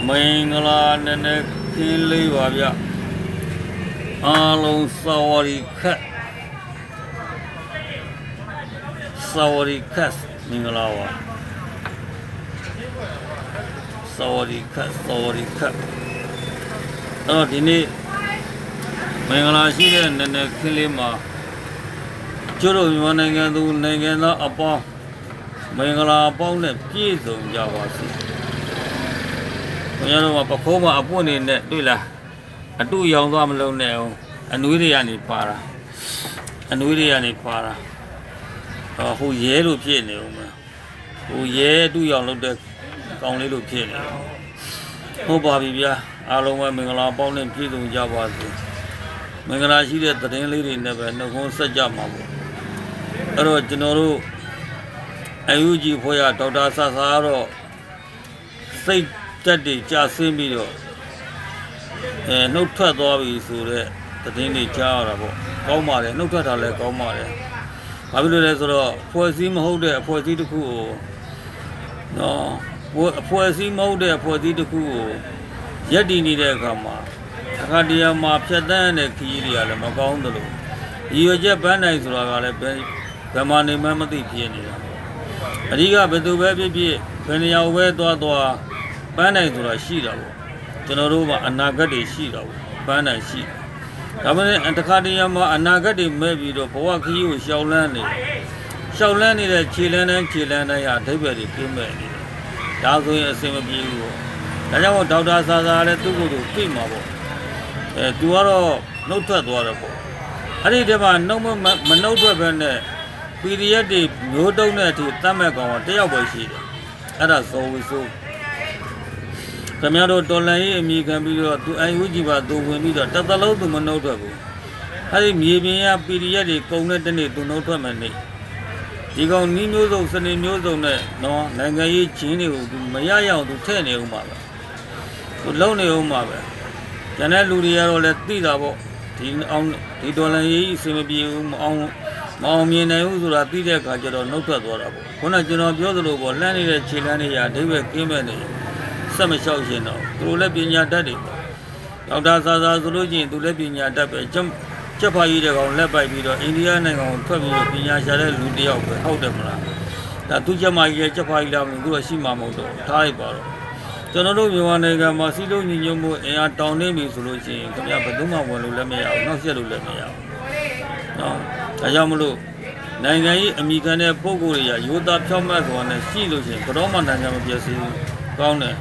မင်္ဂလာနည်းနည်းခင်းလေးပါဗျအားလုံးစာဝရီခတ်မင်္ဂလာပါစာဝရီခတ်အဲ့တော့ဒီနေ့မင်္ဂလာရှိတဲ့နည်းနည်းခင်းလေးမှာကျတို့မြန်မာနိုင်ငံသူနိုင်ငံသားအပေါင်းမင်္ဂလာပေါင်းနဲ့ပြည့်စုံကြပါစေကျွန်တော်တို့ကပခိုးမှာအပွင့်နေနဲ့တွေ့လားအတူရောင်သွားမလုံးနဲ့အောင်အနွေးတွေကနေပါတာဟိုရဲလို့ဖြစ်နေဦးမယ်ဟိုရဲအတူရောင်လုပ်တဲ့ကောင်လေးလို့ဖြစ်နေဟုတ်ပါပြီဗျာအားလုံးပဲမင်္ဂလာပေါင်းနဲ့ပြည့်စုံကြပါစေမင်္ဂလာရှိတဲ့သတင်းလေးတွေနဲ့ပဲနှုတ်ခွန်းဆက်ကြမှာပေါ့အဲ့တော့ကျွန်တော်တို့အယူကြီးဖွဲ့ရဒေါက်တာဆဆာတော့စိတ်တက်တွေကြာဆင်းပြီးတော့နှုတ်ထွက်သွားပြီဆိုတော့သတင်းတွေကြားရတာပေါ့ကောင်းပါတယ်နှုတ်ထွက်တာလည်းကောင်းပါတယ်ဘာဖြစ်လို့လဲဆိုတော့ဖွဲ့စည်းမဟုတ်တဲ့အဖွဲ့အစည်းတစ်ခုကိုနော်အဖွဲ့အစည်းမဟုတ်တဲ့အဖွဲ့အစည်းတစ်ခုကိုရက်တည်နေတဲ့အခါမှာအခါတရံမှာဖြတ်တန်းတဲ့ခရီးတွေကလည်းမကောင်းသလိုရည်ရွယ်ချက်ပန်းနိုင်ဆိုတာကလည်းဘယ်မှာနေမှမသိဖြစ်နေတာအဓိကဘယ်သူပဲဖြစ်ဖြစ်ဘယ်နေရာပဲသွားပန်းနိုင်ဆိုတာရှိတာပေါ့ကျွန်တော်တို့ကအနာဂတ်တွေရှိတာပေါ့ပန်းနိုင်ရှိဒါပေမဲ့တခါတရံမှာအနာဂတ်တွေမဲ့ပြီးတော့ဘဝခရီးကိုရှောင်လန်းနေတဲ့ခြေလန်းတိုင်းဟာအဓိပ္ပာယ်တွေပြင်းမဲ့နေတယ်ဒါဆိုရင်အဆင်မပြေဘူးပေါ့ဒါကြောင့်ဒေါက်တာဆာဆာလည်းသူ့ကိုယ်သူသိမှာပေါ့သူကတော့နှုတ်ထွက်သွားတယ်ပေါ့အဲ့ဒီတည်းမှာမနှုတ်ထွက်ဘဲနဲ့ PDF တွေမျိုးတုံးတဲ့အထိတတ်မဲ့ကောင်တယောက်ပဲရှိတယ်အဲ့ဒါဇော်ဝီဆိုခင်ဗျားတို့တော်လန်ရေးအမိခံပြီးတော့သူအယူကြီးပါသူဝင်ပြီးတော့တစ်သလုံးသူမနှုတ်ထွက်ဘူးအဲ့ဒီမြေပြင်က PDF တွေကုံတဲ့တနေ့သူနှုတ်ထွက်မယ်နေဒီကောင်နီးမျိုးစုံစနေမျိုးစုံနဲ့နော်နိုင်ငံရေးချင်းတွေကိုသူမရရအောင်သူထည့်နေဦးမှာပဲသူလုံနေဦးမှာပဲကျန်တဲ့လူတွေကတော့လည်းသိတာပေါ့ဒီတော်လန်ရေးအစင်မပြေဘူးမအောင်မြင်နိုင်ဘူးဆိုတာသိတဲ့အခါကျတော့နှုတ်ထွက်သွားတာပေါ့ခုနကျွန်တော်ပြောသလိုပေါ့လှမ်းနေတဲ့ခြေလမ်းတွေရာအဓိပ္ပာယ်ကင်းမဲ့နေဆက်မလျှောက်ရှင်တော့သူတို့လည်းပညာတတ်တယ်ဒေါက်တာဆာဆာဆိုလို့ချင်းသူလည်းပညာတတ်ပဲချက်ဖာကြီးတဲ့ကောင်လက်ပိုက်ပြီးတော့အိန္ဒိယနိုင်ငံကိုထွက်ပြီးတော့ပညာရှာတဲ့လူတစ်ယောက်ပဲဟုတ်တယ်မလားဒါသူချက်မကြီးရဲ့ချက်ဖာကြီးလားမသိဘူးသူကရှိမှမဟုတ်တော့ထားလိုက်ပါတော့ကျွန်တော်တို့မြန်မာနိုင်ငံမှာစီးလုံးညီညွတ်မှုအင်အားတောင်းနေပြီဆိုလို့ရှိရင်ခင်ဗျာဘယ်သူမှဝင်လို့လည်းမရဘူးနောက်ဆက်လို့လည်းမရဘူးနော်ဒါကြောင့်မလို့နိုင်ငံရေးအမိခံတဲ့ပုံကိုယ်တွေရိုးသားဖြောင့်မတ်စွာနဲ့ရှိလို့ရှိရင်ဘယ်တော့မှနိုင်ငံမပြည့်စည်ဘူးကောင်းတယ်